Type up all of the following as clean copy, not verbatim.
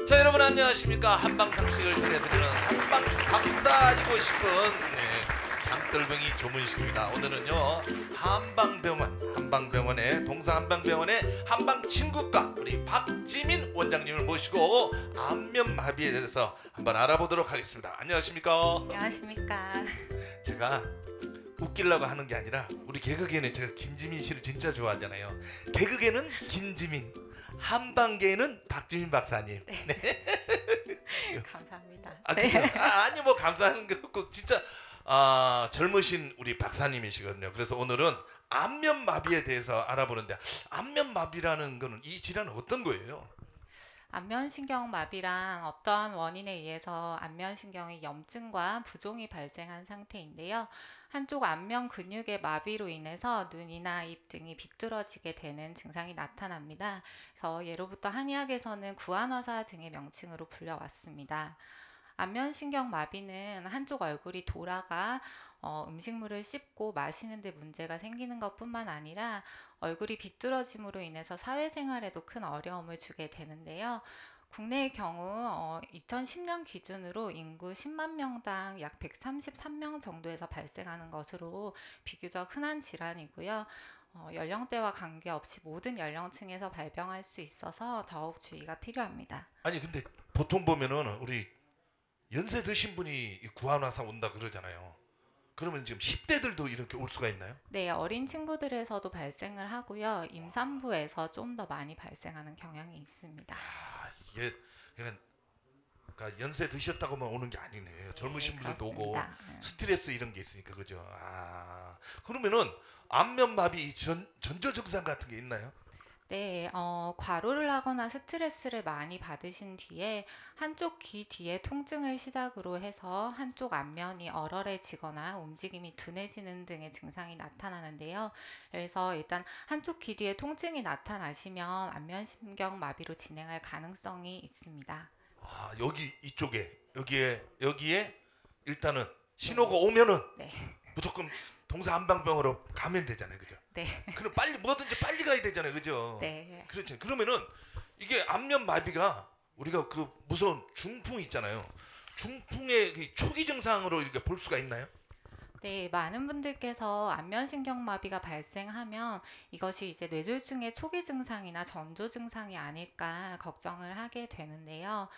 자, 여러분 안녕하십니까. 한방 상식을 전해드리는 한방 박사이고 싶은 장돌뱅이 조문식입니다. 오늘은요 한방병원의 동서한방병원의 한방친구과 우리 박지민 원장님을 모시고 안면마비에 대해서 한번 알아보도록 하겠습니다. 안녕하십니까. 안녕하십니까. 제가 웃기려고 하는 게 아니라 우리 개그계는 제가 김지민 씨를 진짜 좋아하잖아요. 개그계는 김지민, 한방계는 박지민 박사님. 네. 감사합니다. 그렇죠? 아니 뭐 감사한 거 없고 진짜 젊으신 우리 박사님이시거든요. 그래서 오늘은 안면마비에 대해서 알아보는데, 안면마비라는 거는 이 질환은 어떤 거예요? 안면신경마비란 어떠한 원인에 의해서 안면신경의 염증과 부종이 발생한 상태인데요. 한쪽 안면 근육의 마비로 인해서 눈이나 입 등이 비뚤어지게 되는 증상이 나타납니다. 그래서 예로부터 한의학에서는 구안화사 등의 명칭으로 불려왔습니다. 안면신경마비는 한쪽 얼굴이 돌아가 음식물을 씹고 마시는 데 문제가 생기는 것뿐만 아니라 얼굴이 비뚤어짐으로 인해서 사회생활에도 큰 어려움을 주게 되는데요. 국내의 경우 2010년 기준으로 인구 10만 명당 약 133명 정도에서 발생하는 것으로 비교적 흔한 질환이고요. 연령대와 관계없이 모든 연령층에서 발병할 수 있어서 더욱 주의가 필요합니다. 아니 근데 보통 보면은 우리 연세 드신 분이 구안화사 온다 그러잖아요. 그러면 지금 10대들도 이렇게 올 수가 있나요? 네, 어린 친구들에서도 발생을 하고요. 임산부에서 좀 더 많이 발생하는 경향이 있습니다. 이게 그러니까 연세 드셨다고만 오는 게 아니네요. 젊으신 네, 분들도 오고 그렇습니다. 스트레스 이런 게 있으니까, 그죠? 그러면은 안면마비 전조 증상 같은 게 있나요? 네, 과로를 하거나 스트레스를 많이 받으신 뒤에 한쪽 귀 뒤에 통증을 시작으로 해서 한쪽 안면이 얼얼해지거나 움직임이 둔해지는 등의 증상이 나타나는데요. 그래서 일단 한쪽 귀 뒤에 통증이 나타나시면 안면신경마비로 진행할 가능성이 있습니다. 여기 이쪽에 여기에 일단은 신호가 오면은 네. 무조건 동서한방병원으로 가면 되잖아요, 그죠? 네. 그럼 뭐든지 빨리 가야 되잖아요, 그죠? 네. 그렇죠. 그러면은 이게 안면마비가 우리가 그 무서운 중풍 있잖아요. 중풍의 그 초기 증상으로 이렇게 볼 수가 있나요? 네, 많은 분들께서 안면신경마비가 발생하면 이것이 이제 뇌졸중의 초기 증상이나 전조 증상이 아닐까 걱정을 하게 되는데요.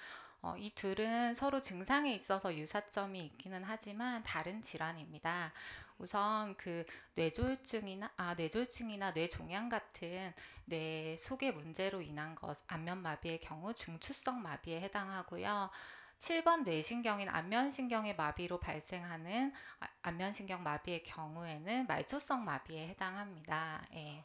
이 둘은 서로 증상에 있어서 유사점이 있기는 하지만 다른 질환입니다. 우선 그 뇌졸중이나 뇌종양 같은 뇌 속의 문제로 인한 안면마비의 경우 중추성 마비에 해당하고요. 7번 뇌신경인 안면신경의 마비로 발생하는 안면신경 마비의 경우에는 말초성 마비에 해당합니다. 예.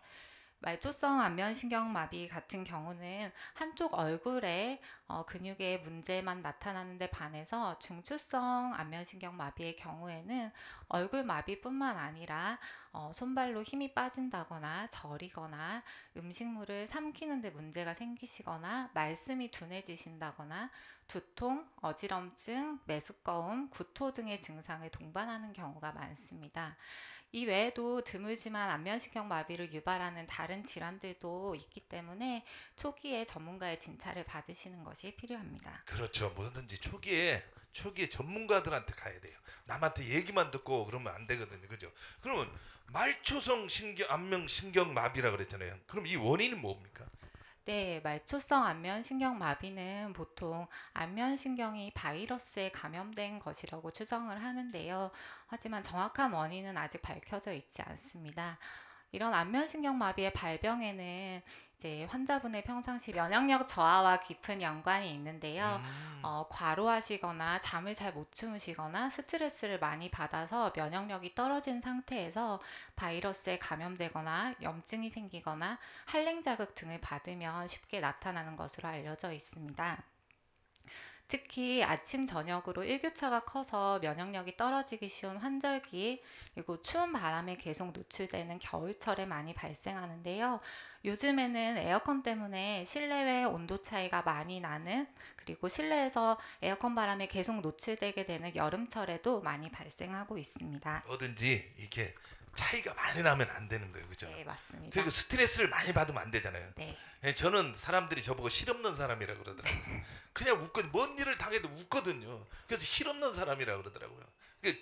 말초성 안면신경 마비 같은 경우는 한쪽 얼굴에 근육의 문제만 나타나는데 반해서 중추성 안면신경 마비의 경우에는 얼굴 마비뿐만 아니라 손발로 힘이 빠진다거나 저리거나 음식물을 삼키는 데 문제가 생기시거나 말씀이 둔해지신다거나 두통, 어지럼증, 메스꺼움, 구토 등의 증상을 동반하는 경우가 많습니다. 이 외에도 드물지만 안면신경 마비를 유발하는 다른 질환들도 있기 때문에 초기에 전문가의 진찰을 받으시는 것이 필요합니다. 그렇죠. 뭐든지 초기에 전문가들한테 가야 돼요. 남한테 얘기만 듣고 그러면 안 되거든요, 그죠? 그러면 말초성 안면신경 마비라 그랬잖아요. 그럼 이 원인은 뭡니까? 네, 말초성 안면신경마비는 보통 안면신경이 바이러스에 감염된 것이라고 추정을 하는데요. 하지만 정확한 원인은 아직 밝혀져 있지 않습니다. 이런 안면신경마비의 발병에는 이제 환자분의 평상시 면역력 저하와 깊은 연관이 있는데요. 과로하시거나 잠을 잘 못 주무시거나 스트레스를 많이 받아서 면역력이 떨어진 상태에서 바이러스에 감염되거나 염증이 생기거나 한랭 자극 등을 받으면 쉽게 나타나는 것으로 알려져 있습니다. 특히 아침 저녁으로 일교차가 커서 면역력이 떨어지기 쉬운 환절기, 그리고 추운 바람에 계속 노출되는 겨울철에 많이 발생하는데요. 요즘에는 에어컨 때문에 실내외 온도 차이가 많이 나는, 그리고 실내에서 에어컨 바람에 계속 노출되게 되는 여름철에도 많이 발생하고 있습니다. 뭐든지 이렇게 차이가 많이 나면 안 되는 거예요, 그죠? 네, 맞습니다. 그리고 스트레스를 많이 받으면 안 되잖아요. 네. 예, 저는 사람들이 저보고 실없는 사람이라 그러더라고요. 그냥 웃고 뭔 일을 당해도 웃거든요. 그래서 실없는 사람이라 그러더라고요.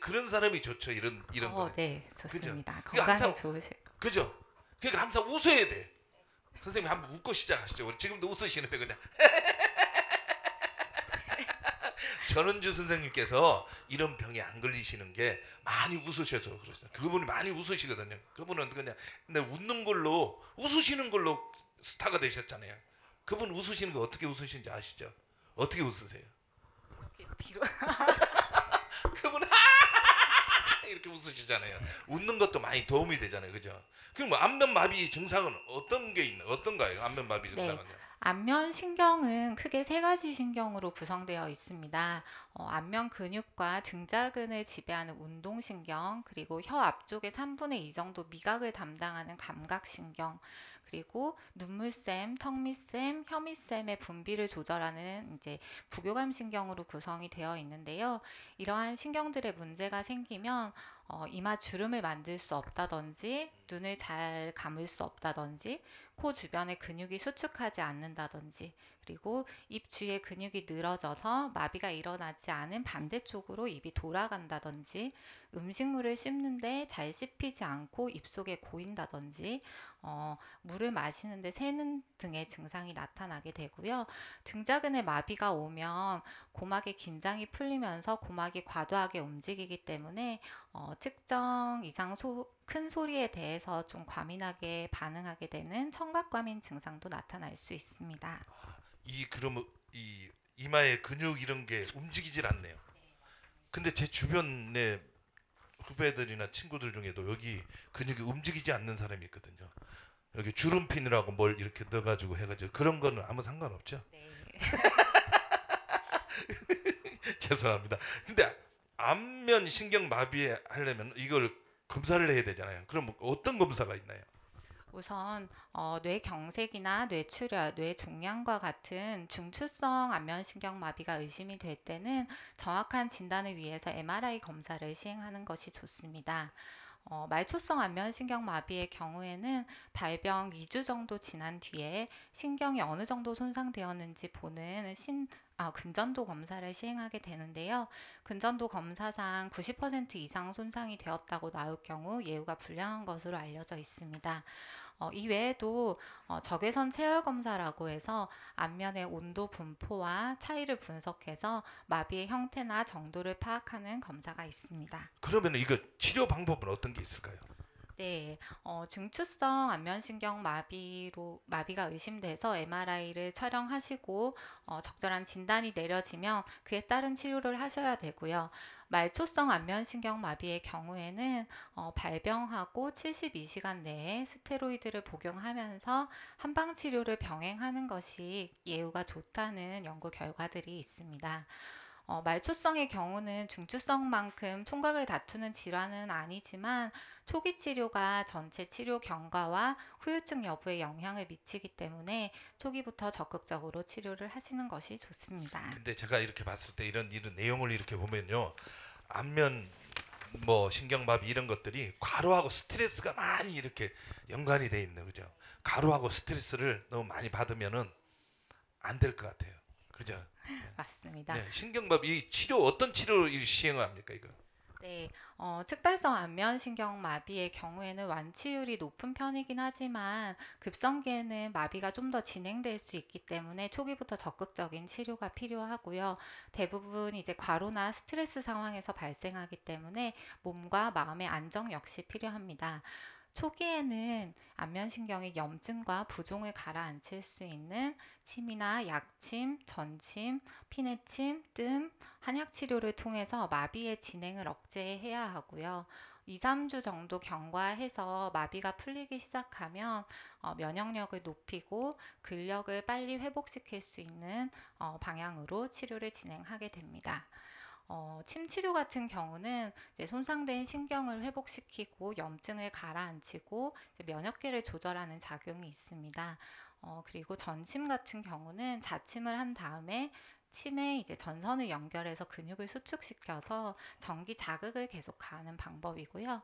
그런 사람이 좋죠, 이런 거는. 네, 그죠? 좋습니다. 그러니까 건강에 항상 좋으실. 그죠? 그러니까 항상 웃어야 돼. 선생님 한번 웃고 시작하시죠. 우리 지금도 웃으시는데 그냥 전은주 선생님께서 이런 병에 안 걸리시는 게 많이 웃으셔서 그러세요. 그분이 많이 웃으시거든요. 그분은 그냥 근데 웃는 걸로 웃으시는 걸로 스타가 되셨잖아요. 그분 웃으시는 거 어떻게 웃으시는지 아시죠? 어떻게 웃으세요? 이렇게 뒤로. 그분 이렇게 웃으시잖아요. 웃는 것도 많이 도움이 되잖아요, 그죠? 그럼 뭐 안면마비 증상은 어떤가요? 안면마비 네. 증상은요? 안면 신경은 크게 세 가지 신경으로 구성되어 있습니다. 안면 근육과 등자근을 지배하는 운동신경, 그리고 혀 앞쪽의 3분의 2 정도 미각을 담당하는 감각신경, 그리고 눈물샘, 턱밑샘, 혀밑샘의 분비를 조절하는 이제 부교감신경으로 구성이 되어 있는데요. 이러한 신경들의 문제가 생기면 이마 주름을 만들 수 없다든지, 눈을 잘 감을 수 없다든지, 코 주변의 근육이 수축하지 않는다든지, 그리고 입 주위의 근육이 늘어져서 마비가 일어나지 않은 반대쪽으로 입이 돌아간다든지, 음식물을 씹는데 잘 씹히지 않고 입속에 고인다든지, 물을 마시는데 새는 등의 증상이 나타나게 되고요. 등자근에 마비가 오면 고막의 긴장이 풀리면서 고막이 과도하게 움직이기 때문에 특정 이상 큰 소리에 대해서 좀 과민하게 반응하게 되는 청각과민 증상도 나타날 수 있습니다. 그러면 이 이마의 근육 이런 게 움직이질 않네요. 근데 제 주변에 후배들이나 친구들 중에도 여기 근육이 움직이지 않는 사람이 있거든요. 여기 주름핀이라고 뭘 이렇게 넣어가지고 해가지고 그런 거는 아무 상관없죠. 네. 죄송합니다. 근데 안면 신경 마비 하려면 이걸 검사를 해야 되잖아요. 그럼 어떤 검사가 있나요? 우선 뇌경색이나 뇌출혈, 뇌종양과 같은 중추성 안면신경마비가 의심이 될 때는 정확한 진단을 위해서 MRI 검사를 시행하는 것이 좋습니다. 말초성 안면신경마비의 경우에는 발병 2주 정도 지난 뒤에 신경이 어느 정도 손상되었는지 보는 근전도 검사를 시행하게 되는데요. 근전도 검사상 90% 이상 손상이 되었다고 나올 경우 예후가 불량한 것으로 알려져 있습니다. 이 외에도 적외선 체열 검사라고 해서 안면의 온도 분포와 차이를 분석해서 마비의 형태나 정도를 파악하는 검사가 있습니다. 그러면 이거 치료 방법은 어떤 게 있을까요? 네, 중추성 안면신경 마비가 의심돼서 MRI를 촬영하시고 적절한 진단이 내려지면 그에 따른 치료를 하셔야 되고요. 말초성 안면신경 마비의 경우에는 발병하고 72시간 내에 스테로이드를 복용하면서 한방 치료를 병행하는 것이 예후가 좋다는 연구 결과들이 있습니다. 말초성의 경우는 중추성만큼 총각을 다투는 질환은 아니지만 초기 치료가 전체 치료 경과와 후유증 여부에 영향을 미치기 때문에 초기부터 적극적으로 치료를 하시는 것이 좋습니다. 근데 제가 이렇게 봤을 때 이런 내용을 이렇게 보면요, 안면 뭐 신경마비 이런 것들이 과로하고 스트레스가 많이 이렇게 연관이 돼 있는 거죠. 과로하고 스트레스를 너무 많이 받으면은 안 될 것 같아요. 그죠? 맞습니다. 네, 신경마비 이 치료 어떤 치료를 시행을 합니까 이거? 네, 특발성 안면신경 마비의 경우에는 완치율이 높은 편이긴 하지만 급성기에는 마비가 좀 더 진행될 수 있기 때문에 초기부터 적극적인 치료가 필요하고요. 대부분 이제 과로나 스트레스 상황에서 발생하기 때문에 몸과 마음의 안정 역시 필요합니다. 초기에는 안면신경의 염증과 부종을 가라앉힐 수 있는 침이나 약침, 전침, 피내침, 뜸, 한약 치료를 통해서 마비의 진행을 억제해야 하고요. 2, 3주 정도 경과해서 마비가 풀리기 시작하면 면역력을 높이고 근력을 빨리 회복시킬 수 있는 방향으로 치료를 진행하게 됩니다. 침 치료 같은 경우는 이제 손상된 신경을 회복시키고 염증을 가라앉히고 이제 면역계를 조절하는 작용이 있습니다. 그리고 전침 같은 경우는 자침을 한 다음에 침에 이제 전선을 연결해서 근육을 수축시켜서 전기 자극을 계속 가하는 방법이고요.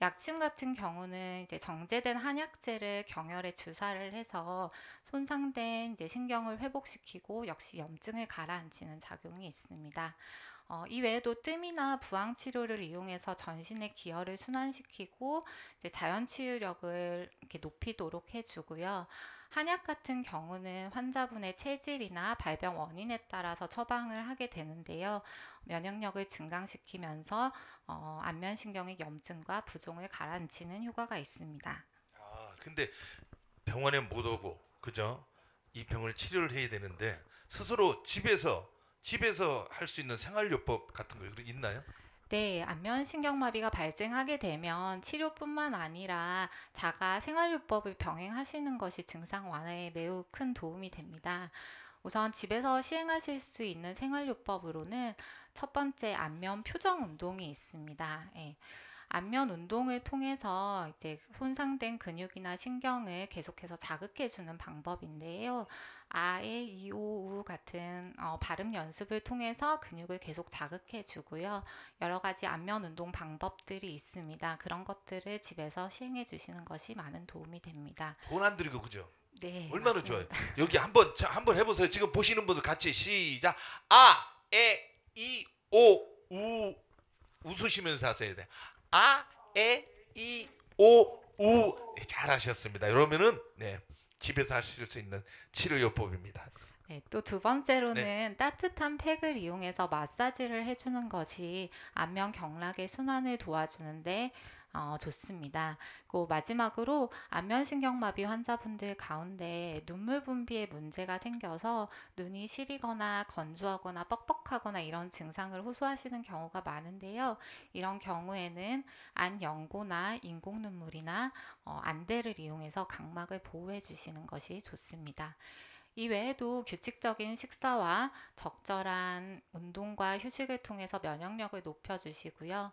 약침 같은 경우는 이제 정제된 한약재를 경혈에 주사를 해서 손상된 이제 신경을 회복시키고 역시 염증을 가라앉히는 작용이 있습니다. 이 외에도 뜸이나 부항 치료를 이용해서 전신의 기혈을 순환시키고 이제 자연 치유력을 이렇게 높이도록 해주고요. 한약 같은 경우는 환자분의 체질이나 발병 원인에 따라서 처방을 하게 되는데요. 면역력을 증강시키면서 안면신경의 염증과 부종을 가라앉히는 효과가 있습니다. 아, 근데 병원에 못 오고 그죠? 이 병을 치료를 해야 되는데 스스로 집에서 할 수 있는 생활요법 같은 거 있나요? 네, 안면신경마비가 발생하게 되면 치료뿐만 아니라 자가 생활요법을 병행하시는 것이 증상 완화에 매우 큰 도움이 됩니다. 우선 집에서 시행하실 수 있는 생활요법으로는 첫 번째 안면 표정 운동이 있습니다. 예. 안면 운동을 통해서 이제 손상된 근육이나 신경을 계속해서 자극해 주는 방법인데요. 아, 에, 이, 오, 우 같은 발음 연습을 통해서 근육을 계속 자극해 주고요. 여러 가지 안면 운동 방법들이 있습니다. 그런 것들을 집에서 시행해 주시는 것이 많은 도움이 됩니다. 돈 안 들이고 그죠? 네, 얼마나 맞습니다. 좋아요. 여기 한번 해보세요. 지금 보시는 분들 같이 시작. 아, 에, 이, 오, 우 웃으시면서 하셔야 돼. 아, 에, 이, 오, 우. 네, 잘하셨습니다. 그러면은 네 집에서 하실 수 있는 치료요법입니다. 네, 또 두 네, 번째로는 따뜻한 팩을 이용해서 마사지를 해주는 것이 안면 경락의 순환을 도와주는데 좋습니다. 그 마지막으로 안면신경마비 환자분들 가운데 눈물 분비에 문제가 생겨서 눈이 시리거나 건조하거나 뻑뻑하거나 이런 증상을 호소하시는 경우가 많은데요. 이런 경우에는 안연고나 인공눈물이나 안대를 이용해서 각막을 보호해 주시는 것이 좋습니다. 이 외에도 규칙적인 식사와 적절한 운동과 휴식을 통해서 면역력을 높여주시고요.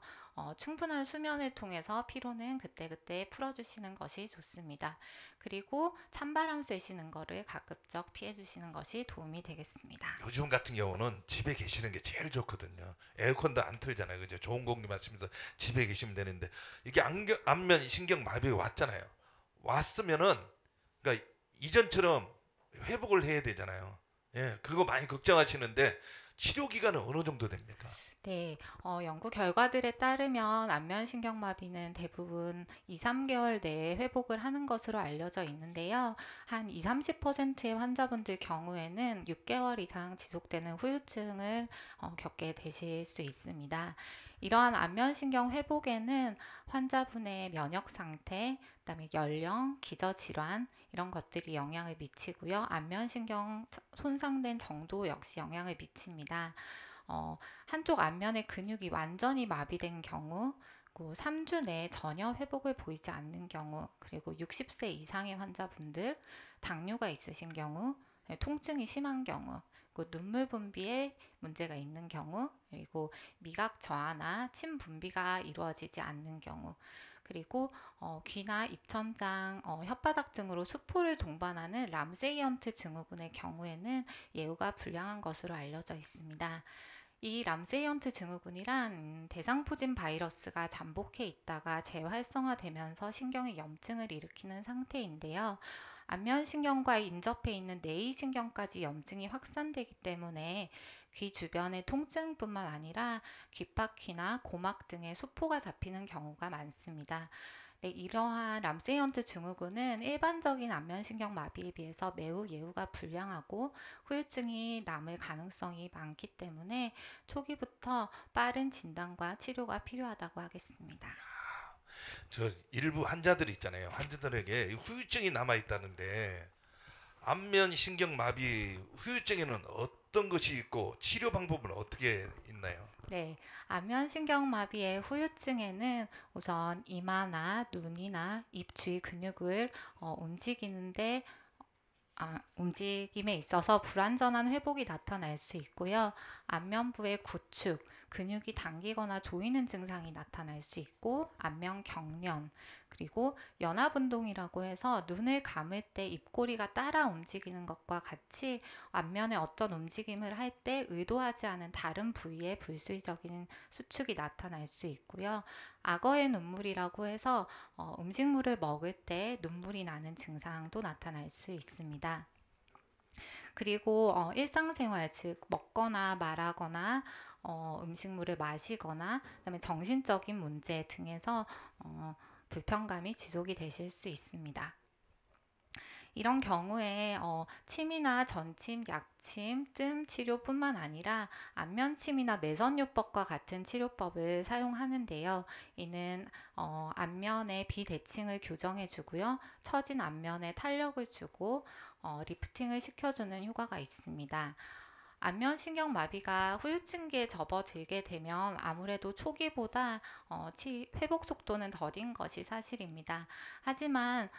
충분한 수면을 통해서 피로는 그때그때 풀어주시는 것이 좋습니다. 그리고 찬바람 쐬시는 거를 가급적 피해주시는 것이 도움이 되겠습니다. 요즘 같은 경우는 집에 계시는 게 제일 좋거든요. 에어컨도 안 틀잖아요. 그죠? 좋은 공기 마시면서 집에 계시면 되는데 이게 안면 신경 마비가 왔잖아요. 왔으면은 그러니까 이전처럼 회복을 해야 되잖아요. 예, 그거 많이 걱정하시는데 치료 기간은 어느 정도 됩니까? 네, 연구 결과들에 따르면 안면신경마비는 대부분 2, 3개월 내에 회복을 하는 것으로 알려져 있는데요. 한 2, 30%의 환자분들 경우에는 6개월 이상 지속되는 후유증을 겪게 되실 수 있습니다. 이러한 안면신경 회복에는 환자분의 면역 상태, 그다음에 연령, 기저질환 이런 것들이 영향을 미치고요. 안면신경 손상된 정도 역시 영향을 미칩니다. 한쪽 안면의 근육이 완전히 마비된 경우, 3주 내에 전혀 회복을 보이지 않는 경우, 그리고 60세 이상의 환자분들, 당뇨가 있으신 경우, 통증이 심한 경우, 눈물 분비에 문제가 있는 경우, 그리고 미각 저하나 침 분비가 이루어지지 않는 경우, 그리고 귀나 입천장, 혓바닥 등으로 수포를 동반하는 람세이언트 증후군의 경우에는 예후가 불량한 것으로 알려져 있습니다. 이 람세이언트 증후군이란 대상포진 바이러스가 잠복해 있다가 재활성화되면서 신경의 염증을 일으키는 상태인데요. 안면신경과 인접해 있는 내이신경까지 염증이 확산되기 때문에 귀 주변의 통증뿐만 아니라 귓바퀴나 고막 등의 수포가 잡히는 경우가 많습니다. 네, 이러한 람세이언트 증후군은 일반적인 안면신경 마비에 비해서 매우 예후가 불량하고 후유증이 남을 가능성이 많기 때문에 초기부터 빠른 진단과 치료가 필요하다고 하겠습니다. 저 일부 환자들 있잖아요. 환자들에게 후유증이 남아 있다는데 안면 신경 마비 후유증에는 어떤 것이 있고 치료 방법은 어떻게 있나요? 네, 안면신경마비의 후유증에는 우선 이마나 눈이나 입 주위 근육을 움직이는데 움직임에 있어서 불완전한 회복이 나타날 수 있고요. 안면부의 구축, 근육이 당기거나 조이는 증상이 나타날 수 있고, 안면 경련, 그리고 연합운동이라고 해서 눈을 감을 때 입꼬리가 따라 움직이는 것과 같이 안면에 어떤 움직임을 할 때 의도하지 않은 다른 부위에 불수의적인 수축이 나타날 수 있고요. 악어의 눈물이라고 해서 음식물을 먹을 때 눈물이 나는 증상도 나타날 수 있습니다. 그리고 일상생활, 즉 먹거나 말하거나 음식물을 마시거나, 그다음에 정신적인 문제 등에서 불편감이 지속이 되실 수 있습니다. 이런 경우에 침이나 전침, 약침, 뜸 치료뿐만 아니라 안면침이나 매선요법과 같은 치료법을 사용하는데요. 이는 안면의 비대칭을 교정해 주고요. 처진 안면에 탄력을 주고 리프팅을 시켜주는 효과가 있습니다. 안면신경마비가 후유증기에 접어들게 되면 아무래도 초기보다 회복 속도는 더딘 것이 사실입니다. 하지만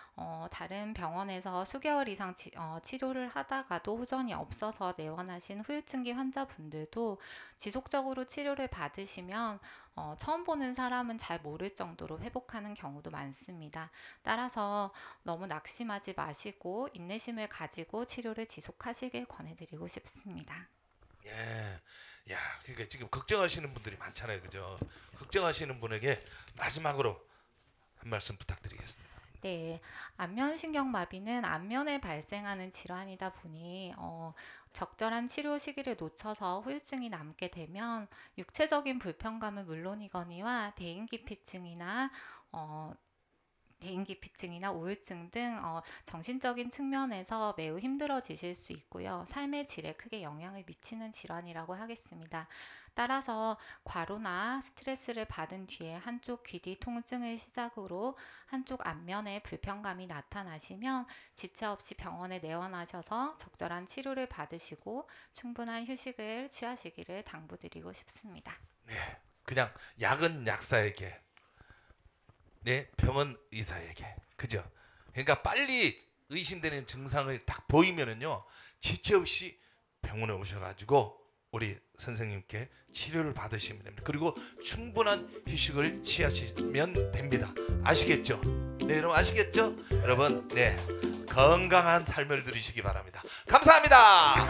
다른 병원에서 수개월 이상 치료를 하다가도 호전이 없어서 내원하신 후유증기 환자분들도 지속적으로 치료를 받으시면 처음 보는 사람은 잘 모를 정도로 회복하는 경우도 많습니다. 따라서 너무 낙심하지 마시고 인내심을 가지고 치료를 지속하시길 권해드리고 싶습니다. 예, 야, 그러니까 지금 걱정하시는 분들이 많잖아요, 그죠? 걱정하시는 분에게 마지막으로 한 말씀 부탁드리겠습니다. 네, 안면신경마비는 안면에 발생하는 질환이다 보니 적절한 치료 시기를 놓쳐서 후유증이 남게 되면 육체적인 불편감은 물론이거니와 대인기피증이나 우울증 등 정신적인 측면에서 매우 힘들어지실 수 있고요. 삶의 질에 크게 영향을 미치는 질환이라고 하겠습니다. 따라서 과로나 스트레스를 받은 뒤에 한쪽 귀뒤 통증을 시작으로 한쪽 안면에 불편감이 나타나시면 지체 없이 병원에 내원하셔서 적절한 치료를 받으시고 충분한 휴식을 취하시기를 당부드리고 싶습니다. 네, 그냥 약은 약사에게, 네, 병원 의사에게, 그죠? 그러니까 빨리 의심되는 증상을 딱 보이면은요, 지체 없이 병원에 오셔가지고 우리 선생님께 치료를 받으시면 됩니다. 그리고 충분한 휴식을 취하시면 됩니다. 아시겠죠? 네, 여러분 아시겠죠? 여러분, 네, 건강한 삶을 누리시기 바랍니다. 감사합니다.